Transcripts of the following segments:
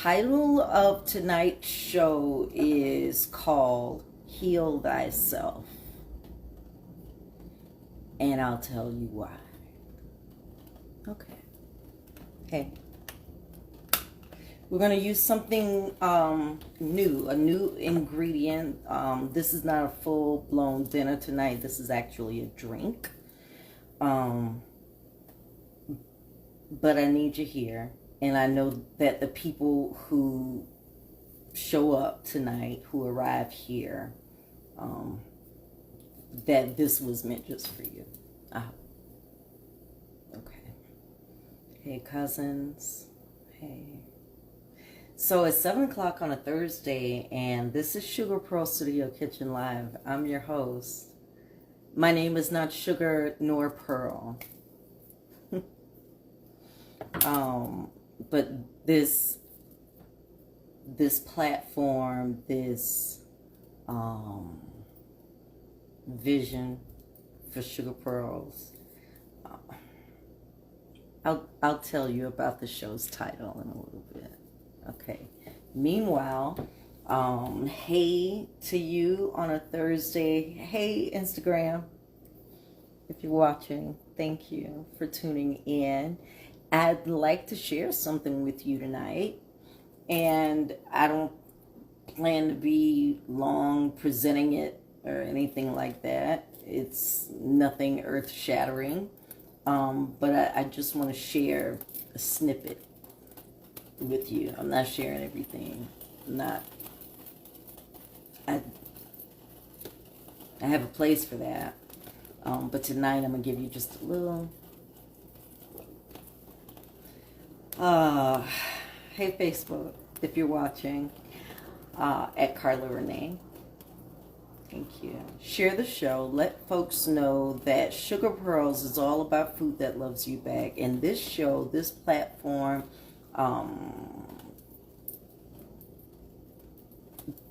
title of tonight's show is called Heal Thyself. And I'll tell you why. Okay. Hey. We're going to use something new, a new ingredient. This is not a full-blown dinner tonight. This is actually a drink. But I need you here. And I know that the people who show up tonight, who arrive here, that this was meant just for you. Okay. Hey, cousins. Hey. So it's 7 o'clock on a Thursday, and this is Sugar Pearl Studio Kitchen Live. I'm your host. My name is not Sugar nor Pearl. But this platform, this vision for Sugar Pearls, I'll tell you about the show's title in a little bit. Okay. Meanwhile, hey to you on a Thursday. Hey, Instagram, if you're watching, thank you for tuning in. I'd like to share something with you tonight, and I don't plan to be long presenting it or anything like that. It's nothing earth-shattering, but I just want to share a snippet with you. I'm not sharing everything. I have a place for that. But tonight I'm going to give you just a little. Hey Facebook, if you're watching, at Carla Renee. Thank you. Share the show. Let folks know that Sugar Pearls is all about food that loves you back. And this show, this platform,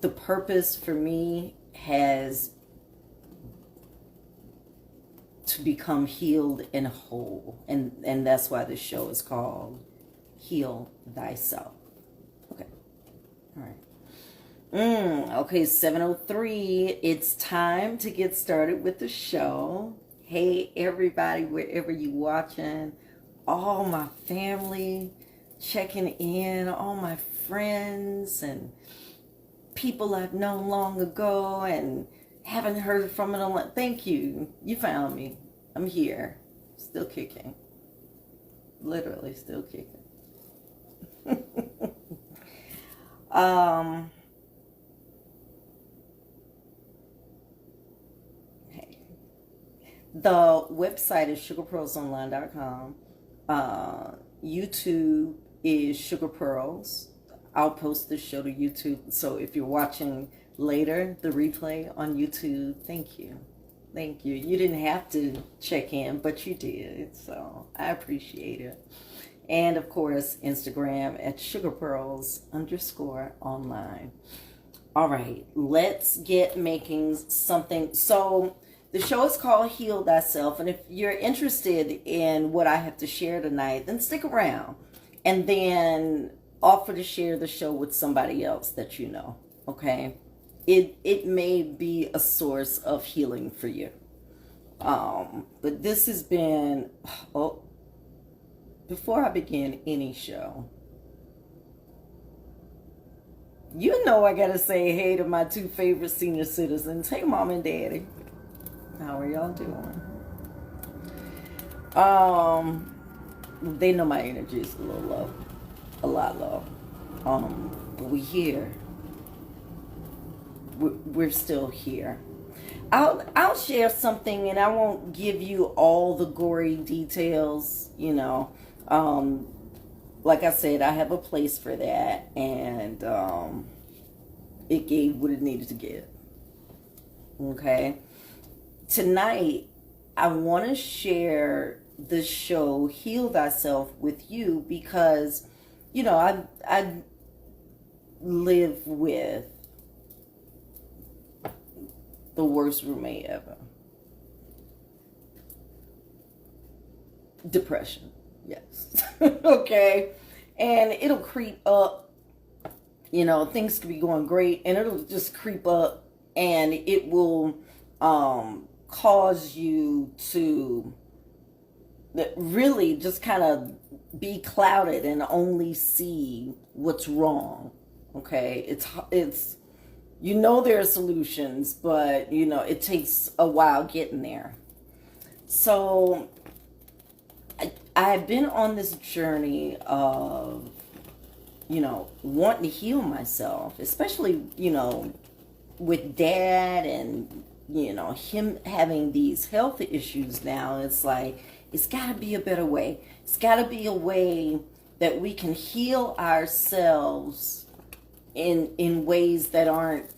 the purpose for me has to become healed and whole, and that's why the show is called Heal Thyself. Okay. All right. Okay, 7:03. It's time to get started with the show. Hey everybody, wherever you watching, all my family checking in, all my friends and people I've known long ago and haven't heard from in a long. Thank you. You found me. I'm here. Still kicking. Literally still kicking. Hey. The website is sugarpearlsonline.com. YouTube is Sugar Pearls. I'll post this show to YouTube. So if you're watching later, the replay on YouTube, thank you. Thank you. You didn't have to check in, but you did. So I appreciate it. And of course, Instagram at sugarpearls_online. All right, let's get making something. So the show is called Heal Thyself. And if you're interested in what I have to share tonight, then stick around. And then offer to share the show with somebody else that you know. Okay? It may be a source of healing for you. But this has been, before I begin any show, you know I gotta say hey to my two favorite senior citizens. Hey, Mom and Daddy. How are y'all doing? They know my energy is a little low. A lot low. But we here. We're still here. I'll share something, and I won't give you all the gory details, you know. Like I said, I have a place for that, and it gave what it needed to give. Okay? Tonight, I want to share the show Heal Thyself with you because, you know, I live with the worst roommate ever. Depression, yes. Okay, and it'll creep up things could be going great, and it'll just creep up, and it will cause you to really just kind of be clouded and only see what's wrong. Okay, it's there are solutions, but it takes a while getting there. So I've been on this journey of wanting to heal myself, especially with Dad and him having these health issues now. It's like, it's got to be a better way. It's got to be a way that we can heal ourselves in ways that aren't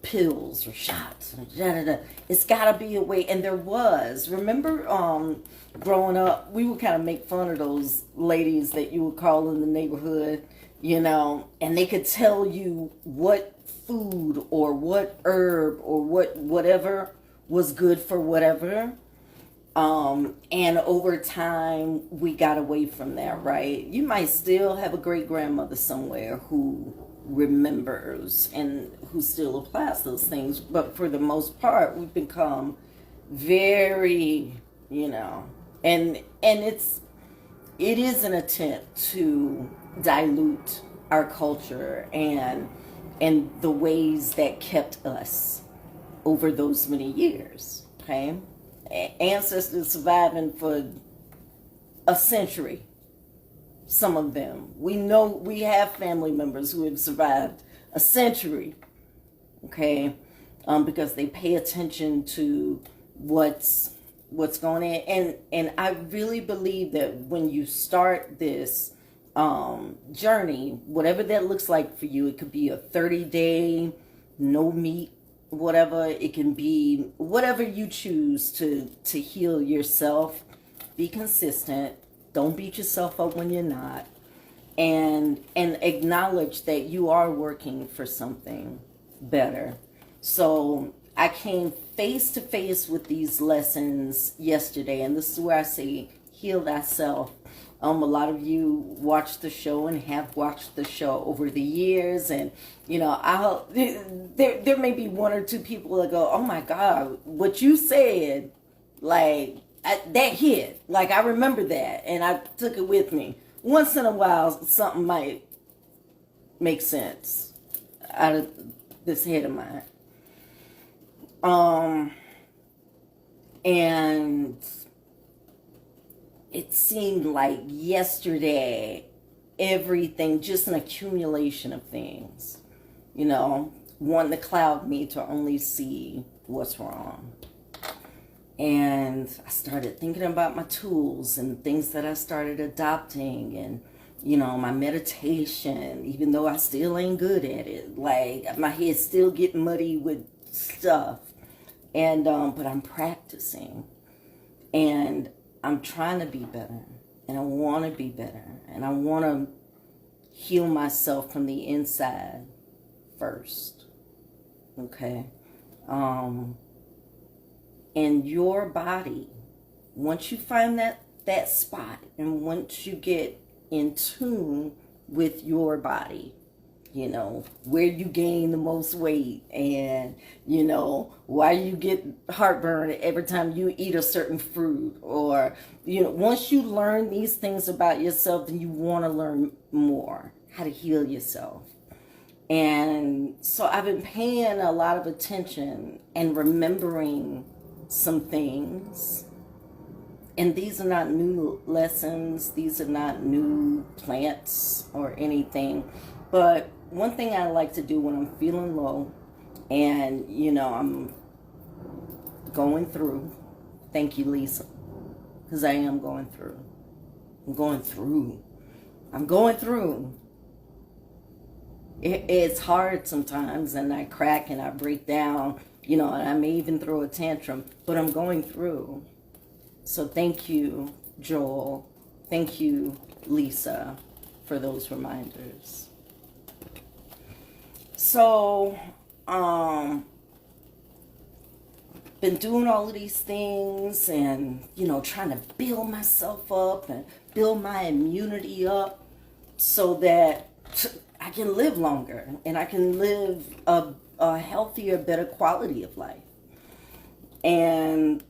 pills or shots. It's got to be a way. And there was, remember growing up, we would kind of make fun of those ladies that you would call in the neighborhood, and they could tell you what food or what herb or whatever was good for whatever. And over time, we got away from that, right? You might still have a great grandmother somewhere who remembers and who still applies those things, but for the most part, we've become very, and it is an attempt to dilute our culture and the ways that kept us over those many years. Okay, ancestors surviving for a century. Some of them, we know, we have family members who have survived a century. Okay, because they pay attention to what's going on, and I really believe that when you start this journey, whatever that looks like for you, it could be a 30-day no meat, whatever. It can be whatever you choose to heal yourself. Be consistent. Don't beat yourself up when you're not, and acknowledge that you are working for something better. So I came face to face with these lessons yesterday, and this is where I say, heal thyself. A lot of you watch the show and have watched the show over the years, and there may be one or two people that go, "Oh my God, what you said, like that hit, like I remember that, and I took it with me." Once in a while, something might make sense out of this head of mine. And it seemed like yesterday, everything, just an accumulation of things, wanting to cloud me to only see what's wrong. And I started thinking about my tools and things that I started adopting, and my meditation, even though I still ain't good at it. Like, my head's still getting muddy with stuff. And but I'm practicing, and I'm trying to be better, and I want to be better, and I want to heal myself from the inside first. Okay? And your body, once you find that spot, and once you get in tune with your body, where you gain the most weight, and why you get heartburn every time you eat a certain fruit, or once you learn these things about yourself, then you want to learn more how to heal yourself. And so I've been paying a lot of attention and remembering some things. And these are not new lessons, these are not new plants or anything, but one thing I like to do when I'm feeling low and, I'm going through, thank you, Lisa, because I am going through. I'm going through. It's hard sometimes, and I crack and I break down, and I may even throw a tantrum, but I'm going through. So thank you, Joel. Thank you, Lisa, for those reminders. So, been doing all of these things and, trying to build myself up and build my immunity up so that I can live longer and I can live a healthier, better quality of life. And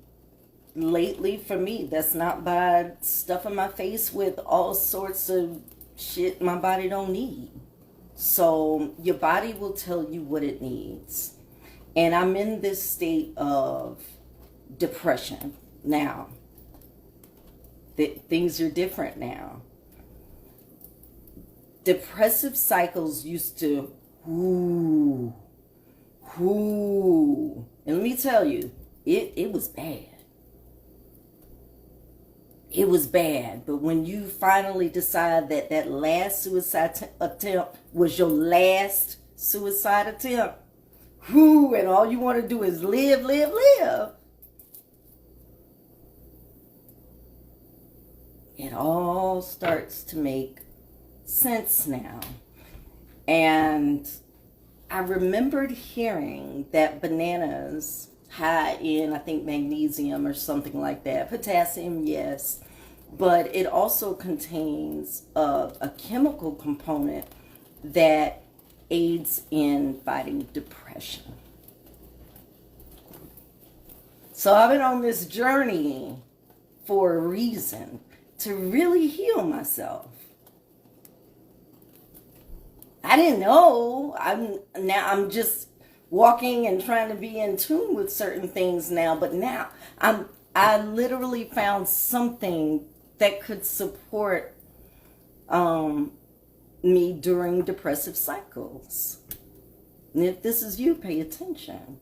lately for me, that's not by stuffing my face with all sorts of shit my body don't need. So your body will tell you what it needs. And I'm in this state of depression now. Things are different now. Depressive cycles used to, and let me tell you, it was bad. It was bad. But when you finally decide that that last suicide attempt was your last suicide attempt, and all you want to do is live, it all starts to make sense now. And I remembered hearing that bananas high in, I think, magnesium or something like that. Potassium, yes. But it also contains a chemical component that aids in fighting depression. So I've been on this journey for a reason, to really heal myself. I didn't know. I'm just walking and trying to be in tune with certain things now, but now I literally found something that could support me during depressive cycles. And if this is you, pay attention.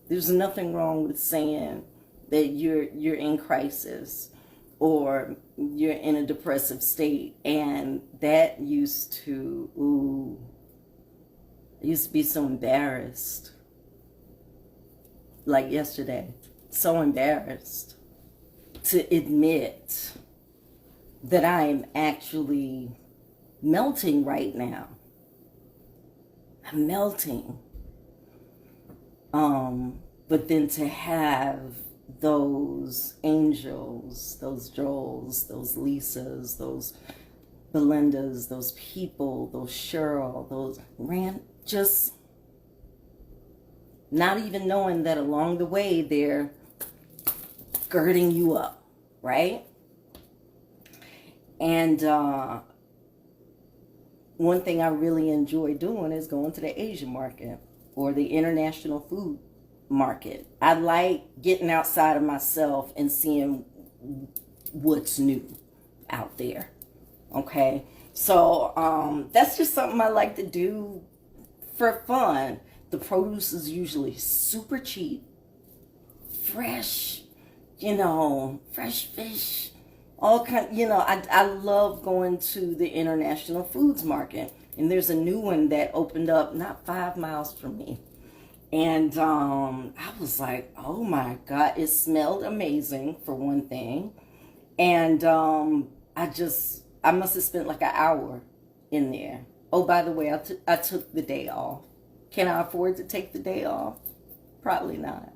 There's nothing wrong with saying that you're in crisis or you're in a depressive state. And that used to, I used to be so embarrassed. Like yesterday, so embarrassed to admit that I am actually melting right now. I'm melting. But then to have those angels, those Joels, those Lisas, those Belindas, those people, those Cheryl, those just not even knowing that along the way they're girding you up, right? And one thing I really enjoy doing is going to the Asian market or the international food market. I like getting outside of myself and seeing what's new out there. Okay, so that's just something I like to do for fun. The produce is usually super cheap, fresh, fresh fish, all kind. I love going to the international foods market, and there's a new one that opened up not 5 miles from me. And I was like, oh my God, it smelled amazing for one thing. And I must have spent like an hour in there. Oh, by the way, I took the day off. Can I afford to take the day off? Probably not.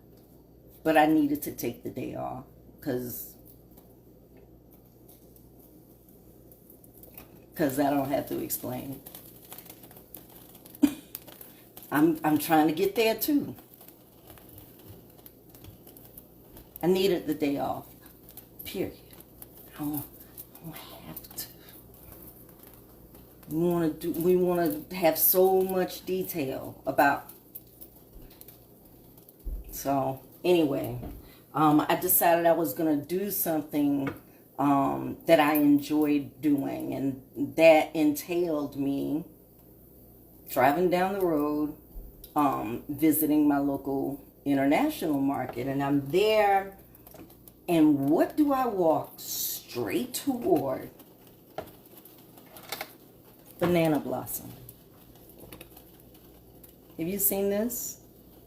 But I needed to take the day off because I don't have to explain. I'm trying to get there too. I needed the day off. Period. I don't have to. We want to have so much detail about. So anyway, I decided I was gonna do something that I enjoyed doing, and that entailed me driving down the road, visiting my local international market. And I'm there, and what do I walk straight toward? Banana blossom. Have you seen this?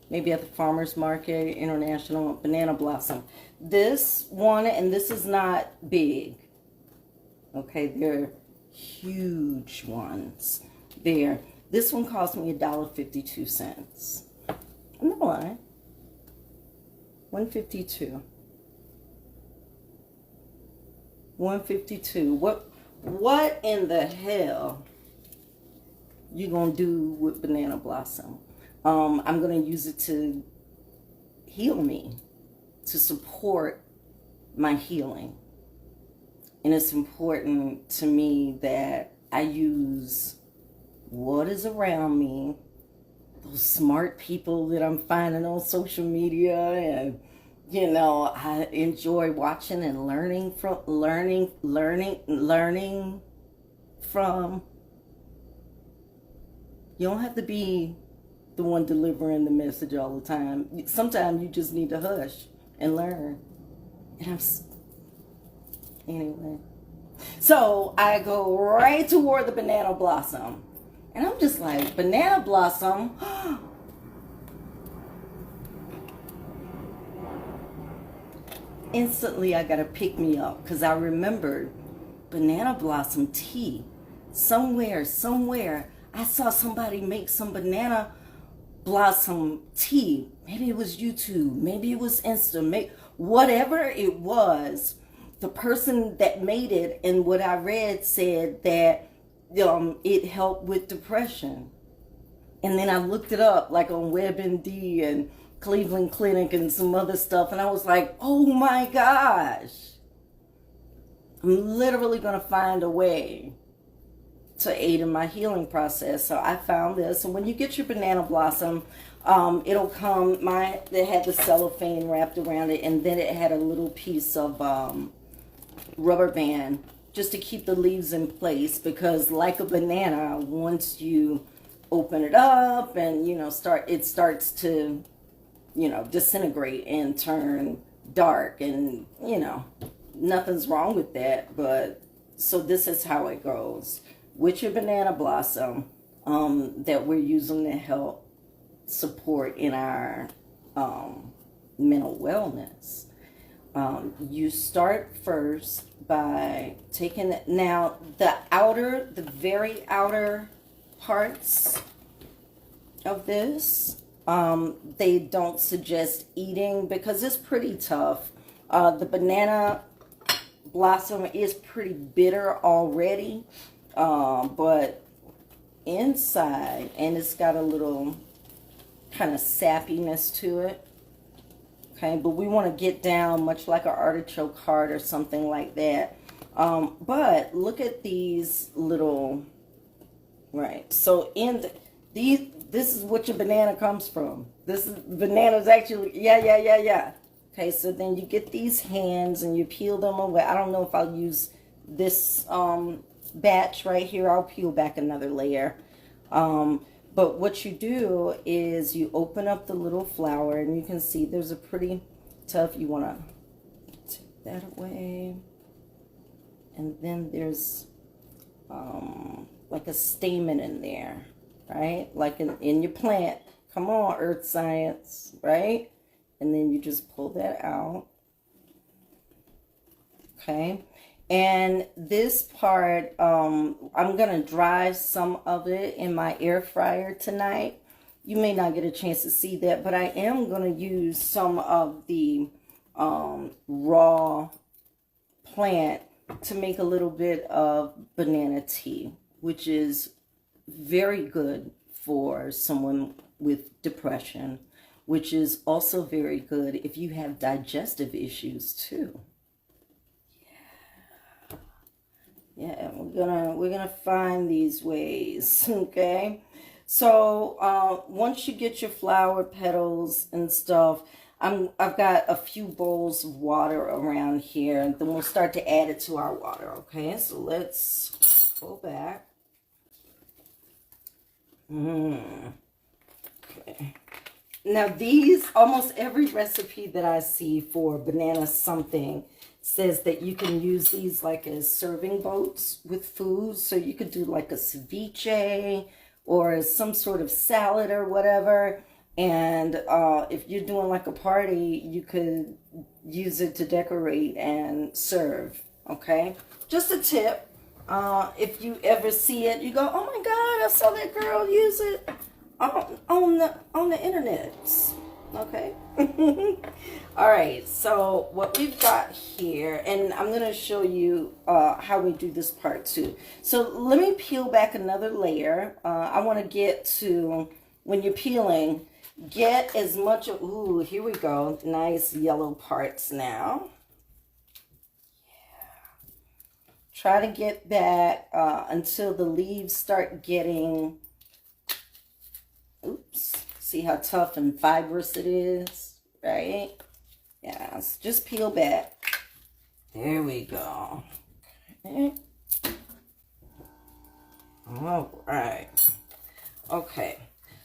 Maybe at the farmer's market, international banana blossom. This one, and this is not big. Okay, they're huge ones. There. This one cost me $1.52. I'm not lying. $1.52. $1.52. What in the hell you going to do with banana blossom? I'm going to use it to heal me, to support my healing. And it's important to me that I use what is around me, those smart people that I'm finding on social media, and I enjoy watching and learning from. You don't have to be the one delivering the message all the time. Sometimes you just need to hush and learn. And anyway. So I go right toward the banana blossom. And I'm just like, banana blossom? Instantly I got to pick me up because I remembered banana blossom tea. Somewhere, I saw somebody make some banana blossom tea. Maybe it was YouTube, maybe it was Insta, whatever it was. The person that made it, and what I read said that it helped with depression. And then I looked it up like on WebMD and Cleveland Clinic and some other stuff, and I was like, oh my gosh, I'm literally going to find a way to aid in my healing process. So I found this, and when you get your banana blossom, it'll come, it had the cellophane wrapped around it, and then it had a little piece of rubber band just to keep the leaves in place, because like a banana, once you open it up and it starts to disintegrate and turn dark, and nothing's wrong with that. But so this is how it goes with your banana blossom that we're using to help support in our mental wellness. You start first by taking it. Now, the very outer parts of this, they don't suggest eating because it's pretty tough. The banana blossom is pretty bitter already, but inside, and it's got a little kind of sappiness to it. Okay, but we want to get down much like an artichoke heart or something like that. But look at these little, right? So this is what your banana comes from. Bananas actually, yeah. Okay, so then you get these hands and you peel them away. I don't know if I'll use this batch right here. I'll peel back another layer. But what you do is you open up the little flower, and you can see there's a pretty tough, you want to take that away. And then there's like a stamen in there, right? Like in your plant. Come on, earth science, right? And then you just pull that out. Okay. And this part, I'm going to dry some of it in my air fryer tonight. You may not get a chance to see that, but I am going to use some of the raw plant to make a little bit of banana tea, which is very good for someone with depression, which is also very good if you have digestive issues too. Yeah, we're gonna find these ways, okay? So once you get your flower petals and stuff, I've got a few bowls of water around here, and then we'll start to add it to our water, okay? So let's go back. Okay. Now these, almost every recipe that I see for banana something says that you can use these like as serving boats with food. So you could do like a ceviche or some sort of salad or whatever. And if you're doing like a party, you could use it to decorate and serve. Okay, just a tip. If you ever see it, you go, oh my God, I saw that girl use it on the internet. Okay. All right, so what we've got here, and I'm going to show you how we do this part too. So let me peel back another layer. I want to get to, when you're peeling, get as much of, ooh, here we go, nice yellow parts now. Try to get back until the leaves start getting, oops, see how tough and fibrous it is, right? Yes, just peel back. There we go. Okay. All right. Okay.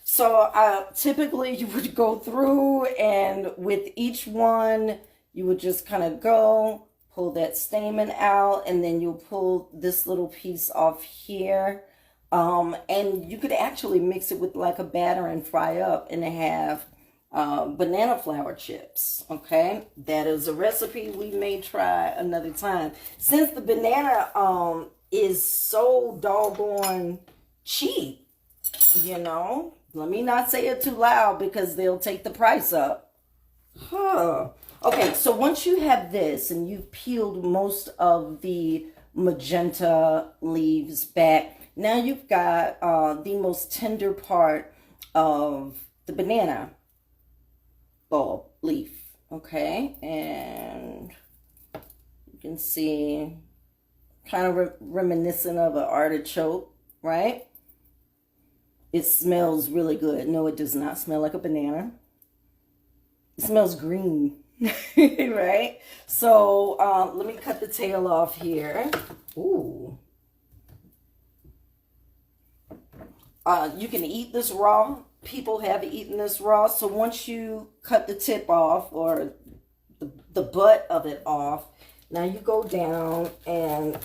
So typically you would go through, and with each one, you would just kind of go, pull that stamen out, and then you'll pull this little piece off here. And you could actually mix it with like a batter and fry up and have banana flour chips. Okay, that is a recipe we may try another time. Since the banana is so doggone cheap, you know, let me not say it too loud because they'll take the price up. Okay, so once you have this and you've peeled most of the magenta leaves back, now you've got the most tender part of the banana bulb leaf. Okay, and you can see kind of reminiscent of an artichoke, right? It smells really good. No, it does not smell like a banana. It smells green, right? So let me cut the tail off here. Ooh. You can eat this raw. People have eaten this raw. So once you cut the tip off, or the butt of it off, now you go down, and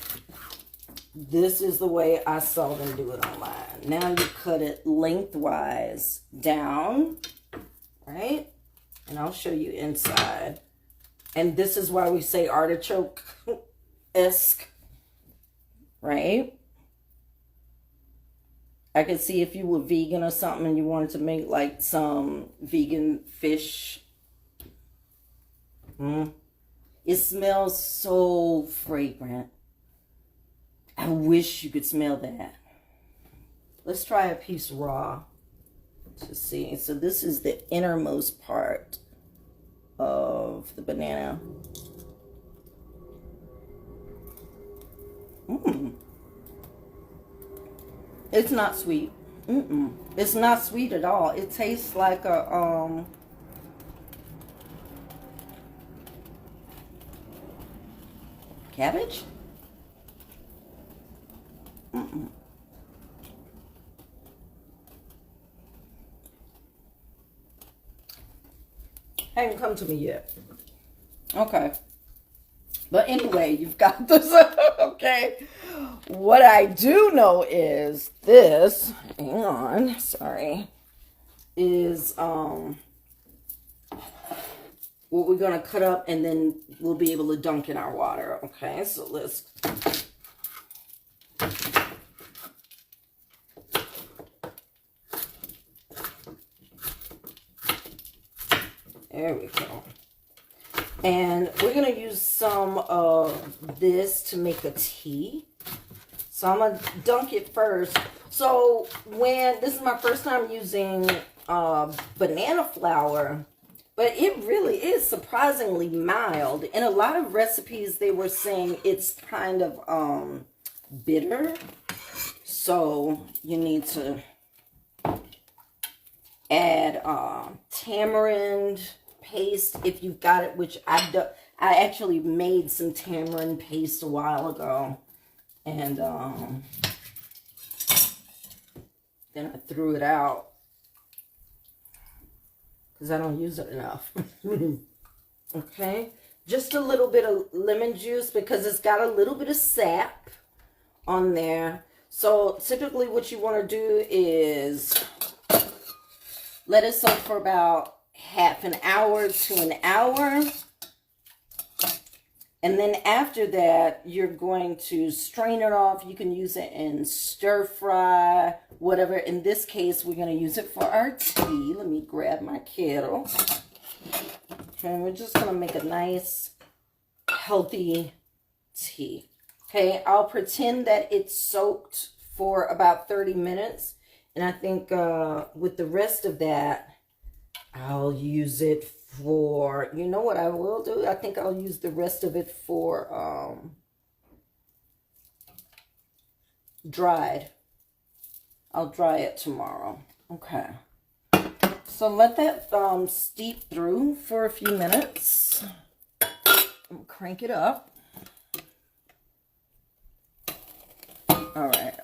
this is the way I saw them do it online. Now you cut it lengthwise down, right? And I'll show you inside. And this is why we say artichoke-esque, right? I could see if you were vegan or something and you wanted to make like some vegan fish. It smells so fragrant. I wish you could smell that. Let's try a piece raw to see. So this is the innermost part of the banana. It's not sweet. It's not sweet at all. It tastes like a cabbage. Hasn't come to me yet. Okay. But anyway, you've got this. Okay. What I do know is this. Hang on. Sorry. Is what we're going to cut up, and then we'll be able to dunk in our water. Okay. So let's. There we go. And we're going to use some of this to make a tea. So I'm going to dunk it first. So this is my first time using banana flour, but it really is surprisingly mild. In a lot of recipes, they were saying it's kind of bitter. So you need to add tamarind paste if you've got it, which I actually made some tamarind paste a while ago, and then I threw it out because I don't use it enough. Okay, just a little bit of lemon juice because it's got a little bit of sap on there. So typically what you want to do is let it soak for about half an hour to an hour. And then after that, you're going to strain it off. You can use it in stir fry, whatever. In this case, we're going to use it for our tea. Let me grab my kettle. And we're just going to make a nice, healthy tea. Okay, I'll pretend that it's soaked for about 30 minutes. And I think with the rest of that, I'll use it for, you know what I will do? I think I'll use the rest of it for dried. I'll dry it tomorrow. Okay. So let that steep through for a few minutes. I'll crank it up. All right.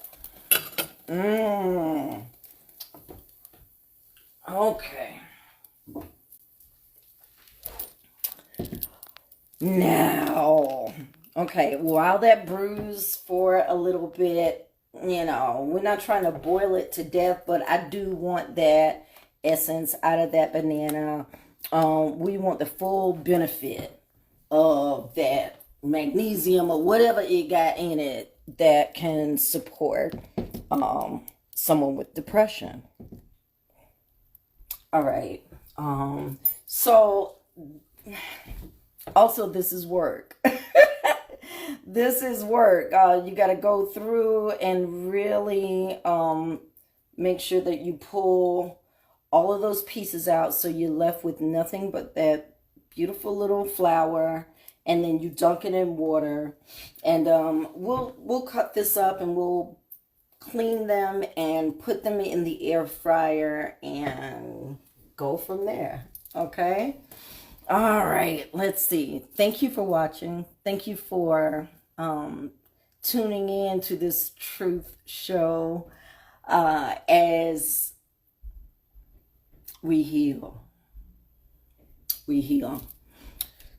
Okay. Now, okay, while that brews for a little bit, you know, we're not trying to boil it to death, but I do want that essence out of that banana. We want the full benefit of that magnesium or whatever it got in it that can support someone with depression. All right. So also this is work. This is work. You got to go through and really make sure that you pull all of those pieces out so you're left with nothing but that beautiful little flower, and then you dunk it in water. And we'll cut this up and we'll clean them and put them in the air fryer and go from there. Okay? All right, let's see. Thank you for watching. Thank you for tuning in to this truth show as we heal. We heal.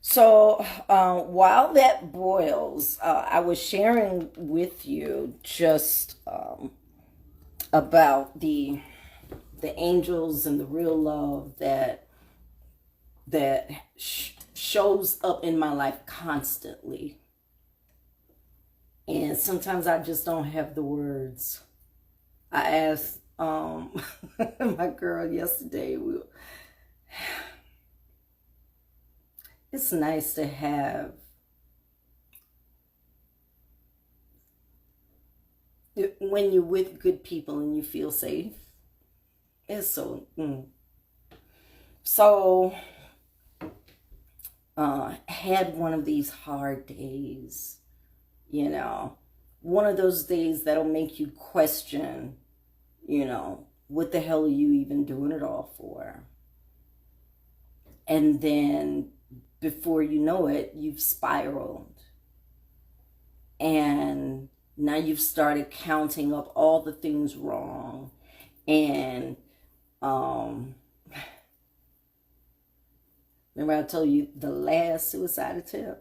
So while that boils, I was sharing with you just about the angels and the real love that shows up in my life constantly. And sometimes I just don't have the words. I asked my girl yesterday, it's nice to have when you're with good people and you feel safe. It's so so had one of these hard days, you know, one of those days that'll make you question, you know, what the hell are you even doing it all for? And then before you know it, you've spiraled. And now you've started counting up all the things wrong. And remember I told you the last suicide attempt?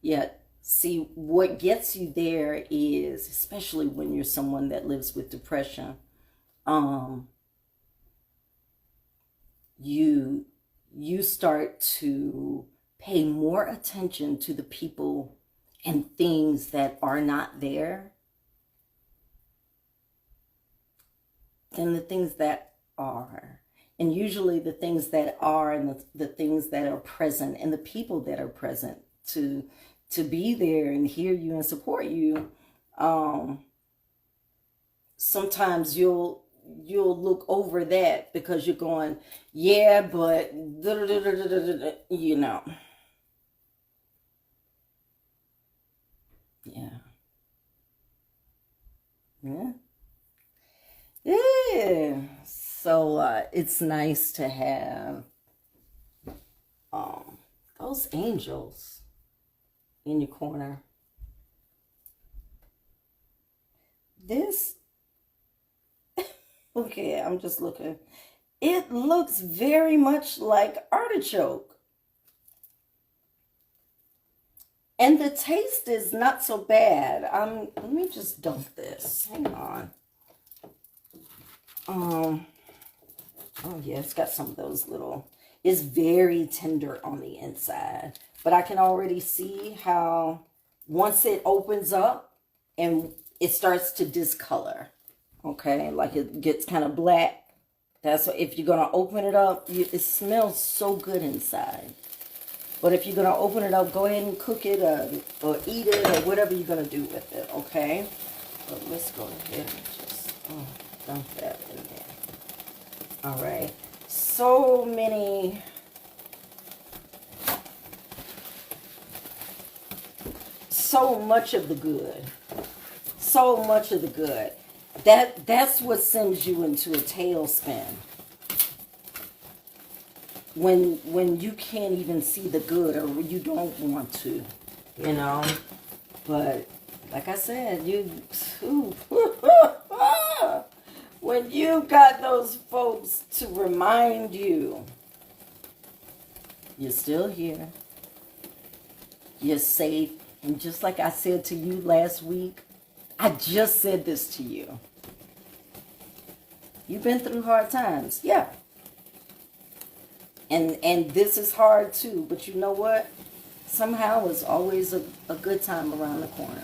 Yeah, see, what gets you there is, especially when you're someone that lives with depression, you start to pay more attention to the people and things that are not there than the things that are. And usually the things that are and the things that are present and the people that are present to be there and hear you and support you, sometimes you'll look over that because you're going, yeah, but you know. Yeah. So it's nice to have those angels in your corner. This, okay, I'm just looking. It looks very much like artichoke. And the taste is not so bad. Let me just dump this. Hang on. Oh yeah, it's got some of those little, it's very tender on the inside. But I can already see how once it opens up and it starts to discolor, okay? Like it gets kind of black. That's what, if you're going to open it up, it smells so good inside. But if you're going to open it up, go ahead and cook it or eat it or whatever you're going to do with it, okay? But let's go ahead and just dump that in there. All right. So much of the good. So much of the good. That's what sends you into a tailspin. When you can't even see the good or you don't want to, you know. But like I said, when you got those folks to remind you, you're still here, you're safe, and just like I said to you last week, I just said this to you. You've been through hard times, yeah. And this is hard too, but you know what? Somehow it's always a good time around the corner.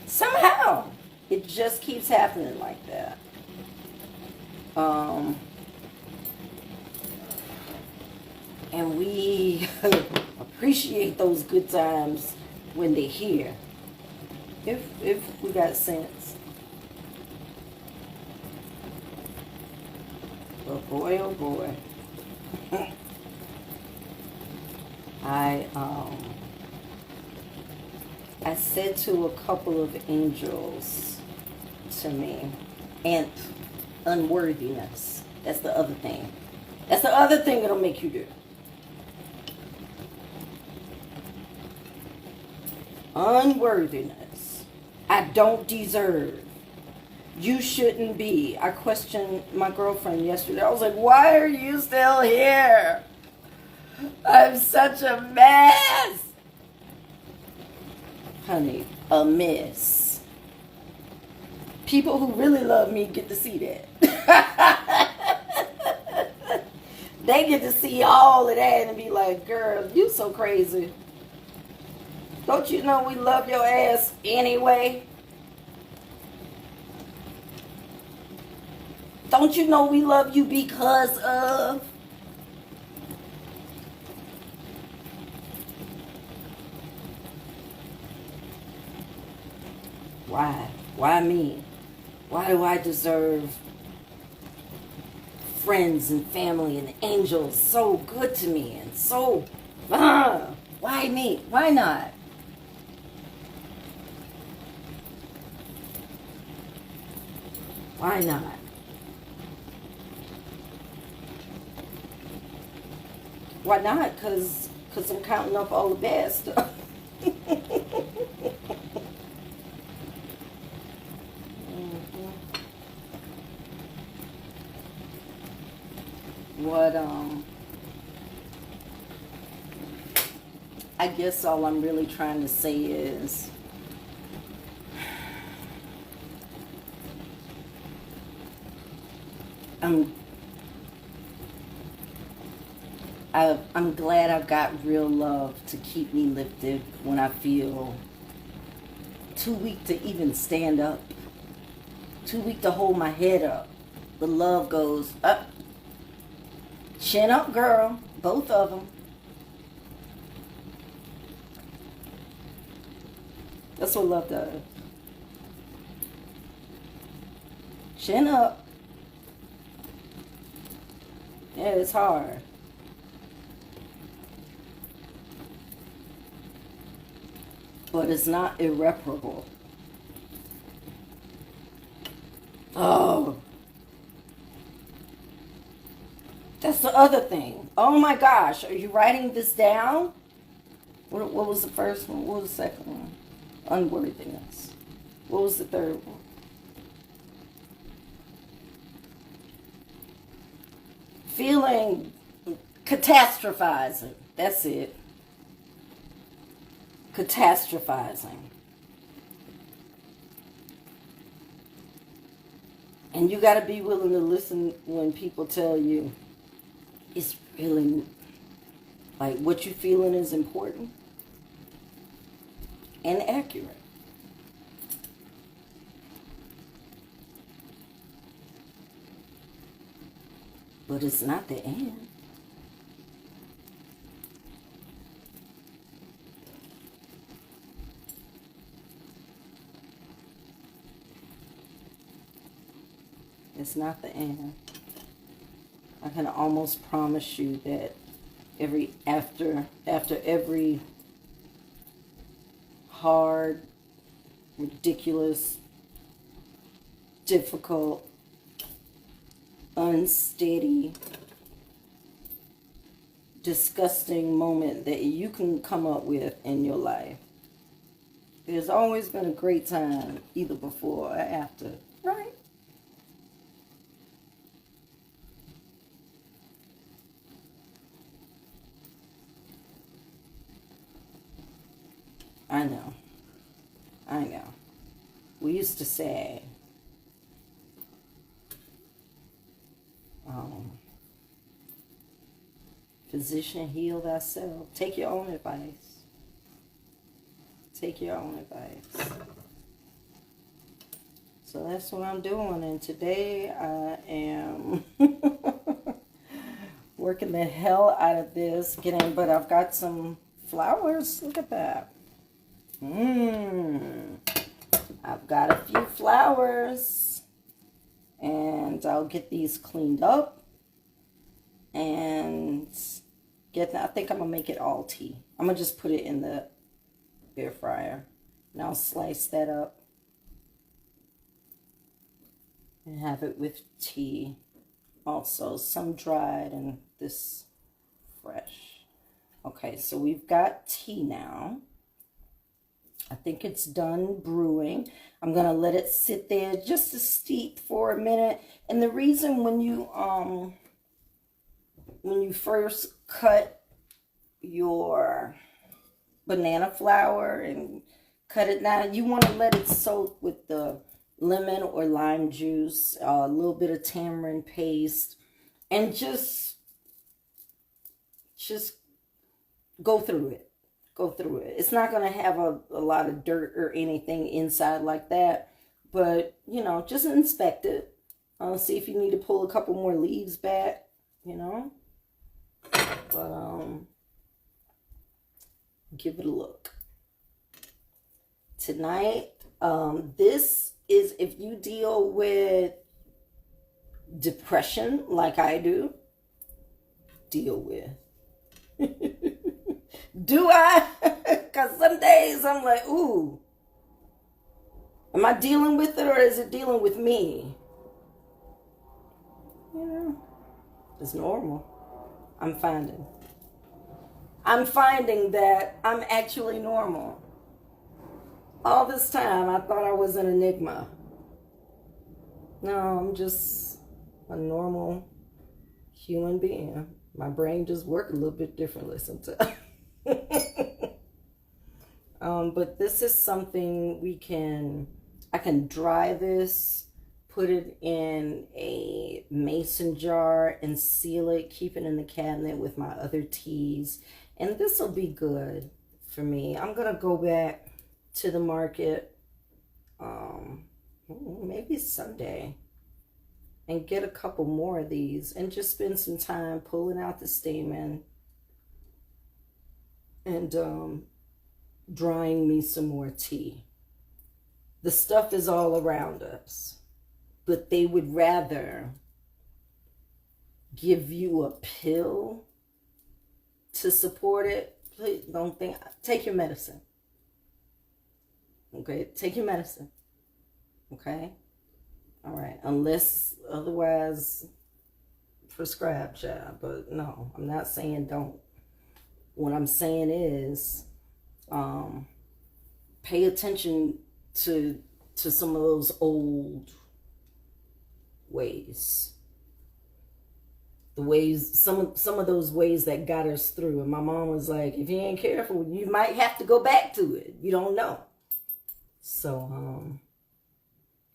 Somehow. It just keeps happening like that. And we appreciate those good times when they're here. If we got sense. But boy, oh boy. I said to a couple of angels to me, and unworthiness. That's the other thing. That's the other thing it'll make you do. Unworthiness. I don't deserve. You shouldn't be. I questioned my girlfriend yesterday. I was like, why are you still here? I'm such a mess. Honey, a mess. People who really love me get to see that. They get to see all of that and be like, girl, you so crazy. Don't you know we love your ass anyway? Don't you know we love you because of? Why? Why me? Why do I deserve friends and family and angels so good to me and so... why me? Why not? Why not? Why not? Because I'm counting up all the bad stuff. What, I guess all I'm really trying to say is, I'm glad I've got real love to keep me lifted when I feel too weak to even stand up, too weak to hold my head up. The love goes up. Chin up, girl. Both of them. That's what love does. Chin up. Yeah, it's hard. But it's not irreparable. Oh. That's the other thing. Oh my gosh. Are you writing this down? What was the first one? What was the second one? Unworthiness. What was the third one? Feeling catastrophizing. That's it. Catastrophizing. And you got to be willing to listen when people tell you it's really like what you're feeling is important and accurate. But it's not the end. It's not the end. I can almost promise you that after every hard, ridiculous, difficult, unsteady, disgusting moment that you can come up with in your life, there's always been a great time either before or after, right? I know. I know. We used to say, physician, heal thyself. Take your own advice. Take your own advice. So that's what I'm doing. And today I am working the hell out of this. But I've got some flowers. Look at that. I've got a few flowers. And I'll get these cleaned up. And I think I'm going to make it all tea. I'm going to just put it in the air fryer. And I'll slice that up. And have it with tea. Also, some dried and this fresh. Okay, so we've got tea now. I think it's done brewing. I'm going to let it sit there just to steep for a minute. And the reason when you first cut your banana flour and cut it down, you want to let it soak with the lemon or lime juice, a little bit of tamarind paste, and just go through it. Go through it. It's not going to have a lot of dirt or anything inside like that, but, just inspect it. See if you need to pull a couple more leaves back, But, give it a look. Tonight, this is if you deal with depression like I do, deal with. Do I? Because some days I'm like, ooh, am I dealing with it or is it dealing with me? It's normal. I'm finding that I'm actually normal. All this time I thought I was an enigma. No, I'm just a normal human being. My brain just works a little bit differently sometimes. But this is something I can dry this, put it in a mason jar and seal it, keep it in the cabinet with my other teas. And this will be good for me. I'm going to go back to the market, maybe Sunday, and get a couple more of these and just spend some time pulling out the stamen and drying me some more tea. The stuff is all around us, but they would rather give you a pill to support it. Please don't think. Take your medicine. Okay, take your medicine. Okay, all right. Unless otherwise prescribed, child. But no, I'm not saying don't. What I'm saying is, pay attention to some of those old ways. The ways, some of those ways that got us through. And my mom was like, if you ain't careful, you might have to go back to it. You don't know. So,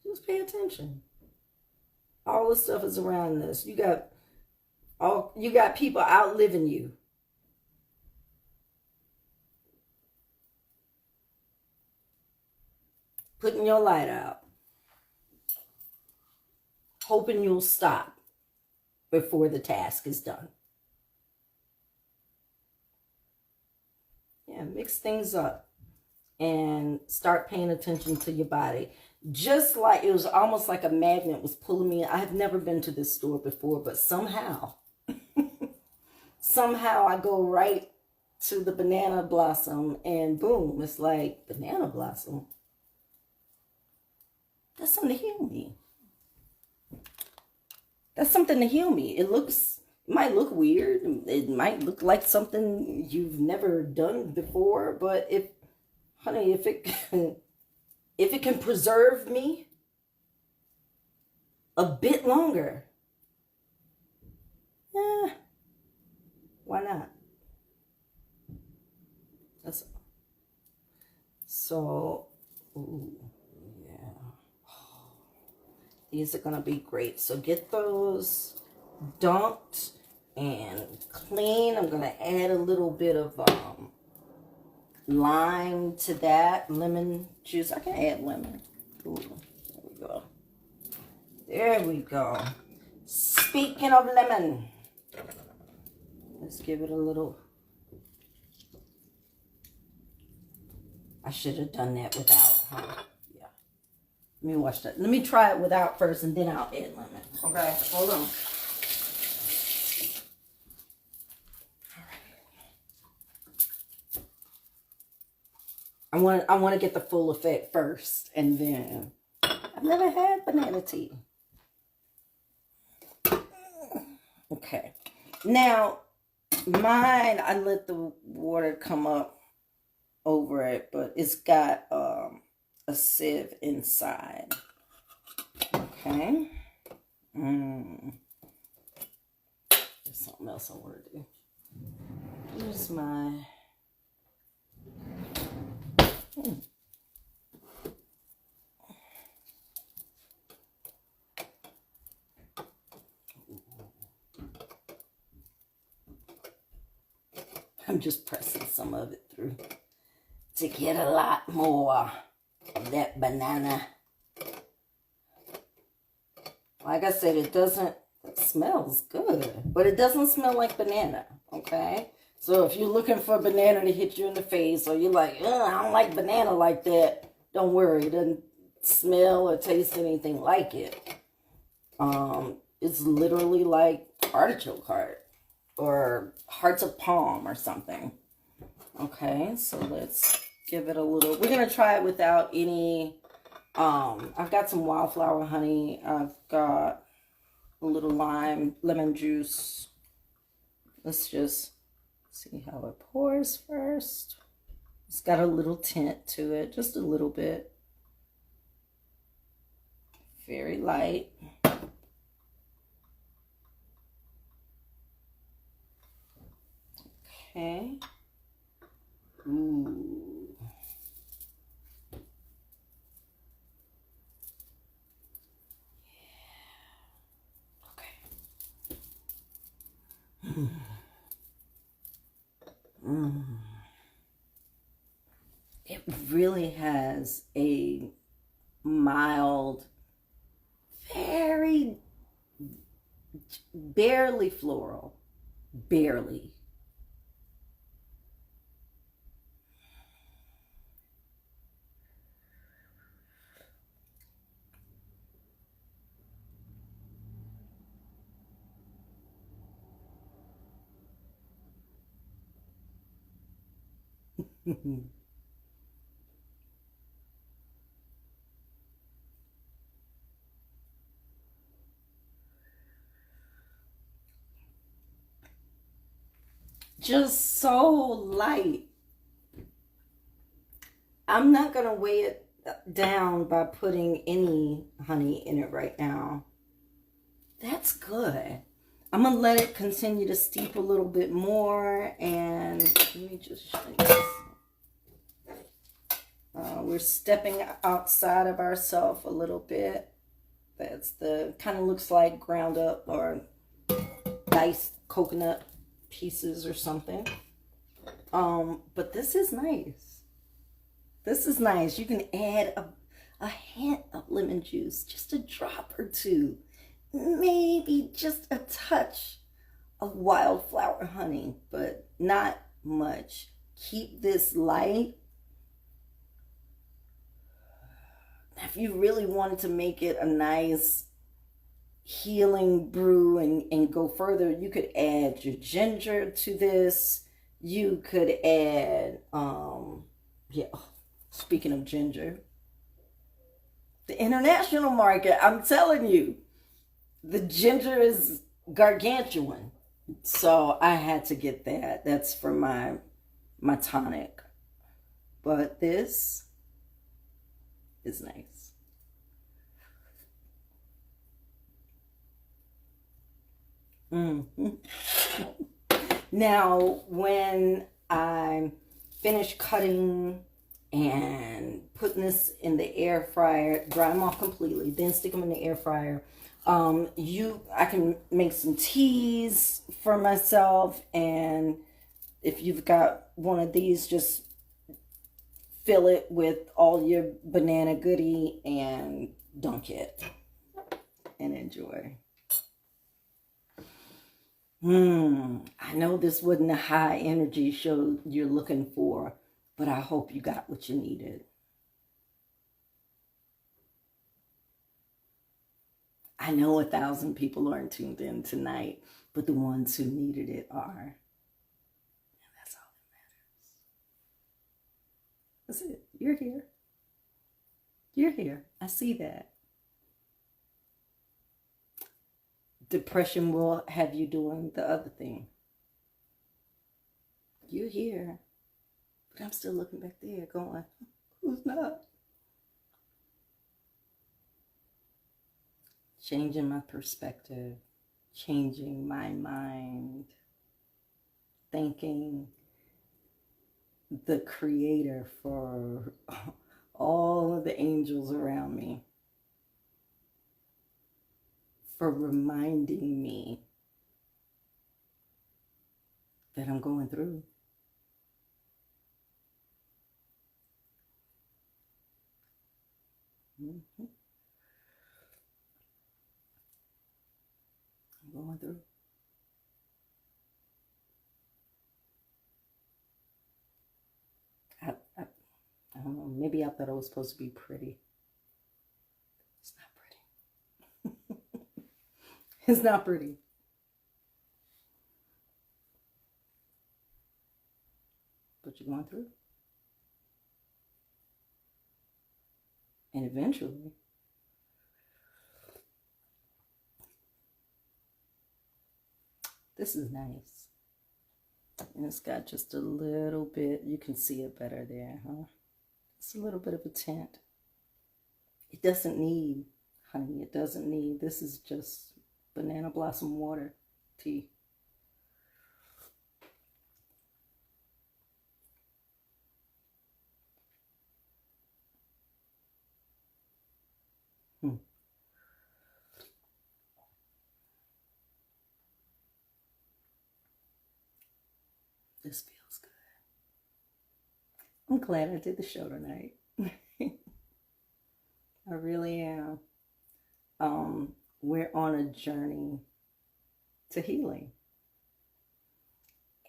just pay attention. All the stuff is around us. You got people outliving you. Putting your light out. Hoping you'll stop before the task is done. Yeah, mix things up and start paying attention to your body. Just like it was almost like a magnet was pulling me. I have never been to this store before, but somehow I go right to the banana blossom and boom, it's like banana blossom. That's something to heal me. That's something to heal me. It might look weird. It might look like something you've never done before, but if it can preserve me a bit longer, why not? That's so. Ooh, yeah. These are gonna be great. So get those dunked and clean. I'm gonna add a little bit of lime to that, lemon juice. I can add lemon. Ooh, there we go. There we go. Speaking of lemon, let's give it a little. I should have done that without, huh? Yeah. Let me watch that. Let me try it without first, and then I'll add lemon. Okay, hold on. I want to get the full effect first, and then I've never had banana tea. Okay, now mine, I let the water come up over it, but it's got a sieve inside. Okay. There's something else I want to do. Here's my. I'm just pressing some of it through to get a lot more of that banana. Like I said, it smells good, but it doesn't smell like banana, okay? So if you're looking for banana to hit you in the face, or you're like, I don't like banana like that, don't worry. It doesn't smell or taste anything like it. It's literally like artichoke heart or hearts of palm or something. Okay, so let's give it a little. We're going to try it without any. I've got some wildflower honey. I've got a little lemon juice. Let's just see how it pours first. It's got a little tint to it, just a little bit. Very light. Okay. Ooh. Okay. It really has a mild, very barely floral, barely. Just so light. I'm not going to weigh it down by putting any honey in it right now. That's good. I'm going to let it continue to steep a little bit more, and let me just show you this. We're stepping outside of ourselves a little bit. That's the kind of looks like ground up or diced coconut pieces or something. But this is nice. This is nice. You can add a hint of lemon juice, just a drop or two, maybe just a touch of wildflower honey, but not much. Keep this light. If you really wanted to make it a nice healing brew and go further, you could add your ginger to this. You could add, yeah, speaking of ginger, the international market, I'm telling you, the ginger is gargantuan. So I had to get that. That's for my tonic. But this is nice. Mm-hmm. Now, when I finish cutting and putting this in the air fryer, dry them off completely, then stick them in the air fryer. I can make some teas for myself, and if you've got one of these, just fill it with all your banana goodie and dunk it and enjoy. I know this wasn't a high energy show you're looking for, but I hope you got what you needed. I know 1,000 people aren't tuned in tonight, but the ones who needed it are. And that's all that matters. That's it. You're here. You're here. I see that. Depression will have you doing the other thing. You're here. But I'm still looking back there going, who's not? Changing my perspective, changing my mind, thanking the Creator for all of the angels around me, for reminding me that I'm going through. Mm-hmm. I'm going through. I don't know, maybe I thought it was supposed to be pretty. It's not pretty. It's not pretty. But you're going through. And eventually, this is nice. And it's got just a little bit, you can see it better there, huh? It's a little bit of a tint. It doesn't need honey. It doesn't need, this is just banana blossom water tea. This feels good. I'm glad I did the show tonight. I really am. We're on a journey to healing.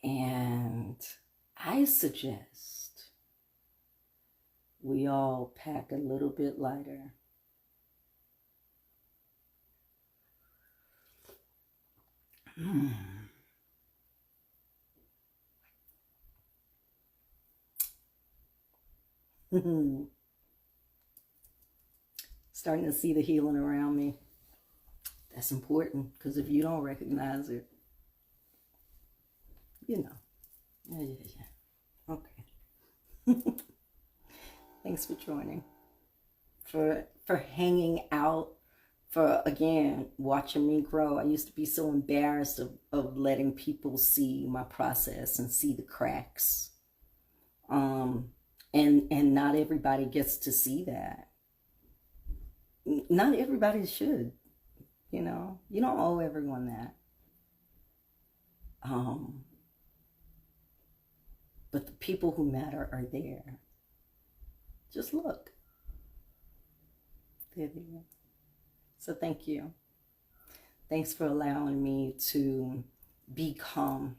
And I suggest we all pack a little bit lighter. Starting to see the healing around me. That's important, because if you don't recognize it, you know. Yeah. Okay. Thanks for joining. For hanging out. For, again, watching me grow. I used to be so embarrassed of letting people see my process and see the cracks. And not everybody gets to see that. not everybody should, you know. You don't owe everyone that. But the people who matter are there. Just look. There they are. So thank you. Thanks for allowing me to become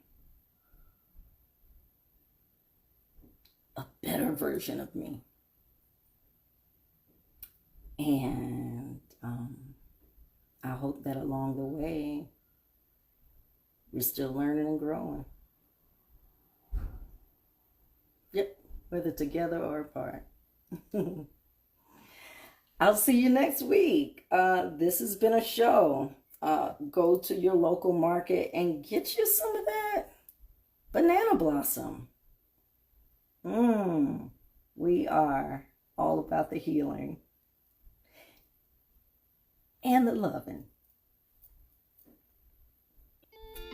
a better version of me. And I hope that along the way, we're still learning and growing. Yep, whether together or apart. I'll see you next week. This has been a show. Go to your local market and get you some of that banana blossom. We are all about the healing and the loving.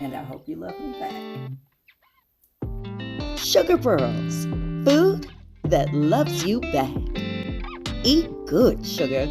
And I hope you love me back. Sugar Pearls, food that loves you back. Eat good, sugar.